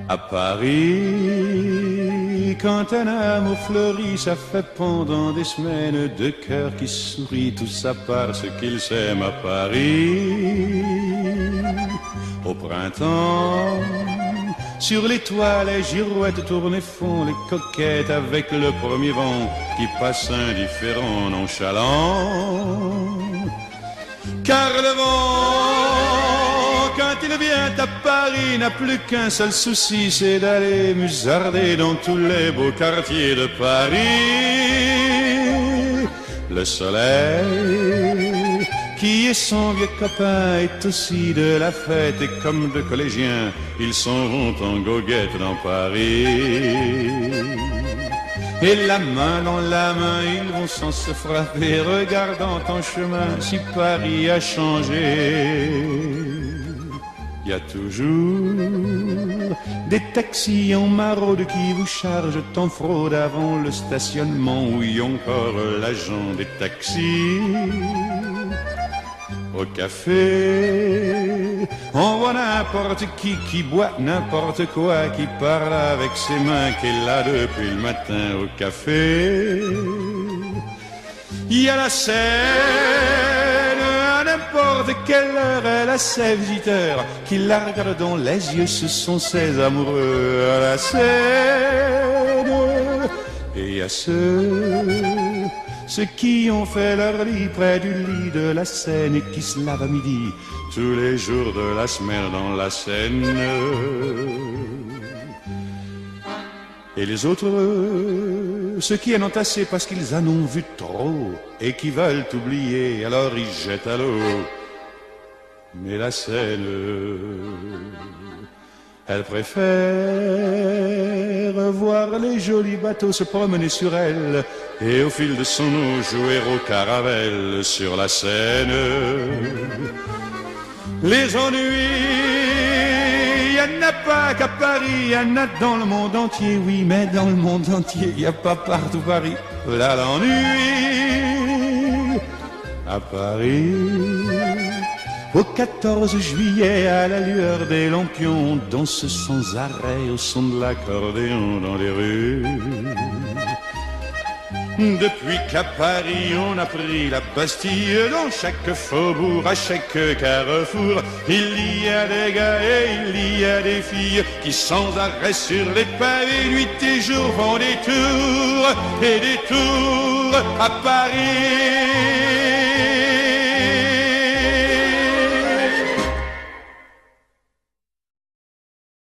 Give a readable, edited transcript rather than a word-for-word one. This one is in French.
À Paris, quand un amour fleurit, ça fait pendant des semaines deux cœurs qui sourient, tout ça parce qu'ils s'aiment à Paris. Au printemps, sur les toits, les girouettes tournent et font les coquettes avec le premier vent qui passe indifférent, nonchalant. Car le vent, quand il vient à Paris, n'a plus qu'un seul souci, c'est d'aller musarder dans tous les beaux quartiers de Paris. Le soleil, qui est son vieux copain, est aussi de la fête, et comme deux collégiens, ils s'en vont en goguette dans Paris. Et la main dans la main, ils vont sans se frapper, regardant en chemin si Paris a changé. Il y a toujours des taxis en maraude qui vous chargent en fraude avant le stationnement, où y a encore l'agent des taxis. Au café, on voit n'importe qui boit n'importe quoi, qui parle avec ses mains, qui est là depuis le matin au café. Il y a la Seine, à n'importe quelle heure, elle a ses visiteurs qui la regardent dans les yeux, ce sont ses amoureux à la Seine. Et il y a ceux qui ont fait leur lit près du lit de la Seine et qui se lavent à midi tous les jours de la semaine dans la Seine. Et les autres, ceux qui en ont assez parce qu'ils en ont vu trop et qui veulent oublier, alors ils jettent à l'eau. Mais la Seine, elle préfère voir les jolis bateaux se promener sur elle et au fil de son eau jouer au caravelle sur la Seine. Les ennuis, il n'y en a pas qu'à Paris, il y en a dans le monde entier, oui, mais dans le monde entier, il n'y a pas partout Paris. Là l'ennui, à Paris. Au 14 juillet, à la lueur des lampions, on danse sans arrêt au son de l'accordéon dans les rues. Depuis qu'à Paris on a pris la Bastille, dans chaque faubourg, à chaque carrefour, il y a des gars et il y a des filles qui sans arrêt sur les pavés, nuit et jour, font des tours et des tours à Paris.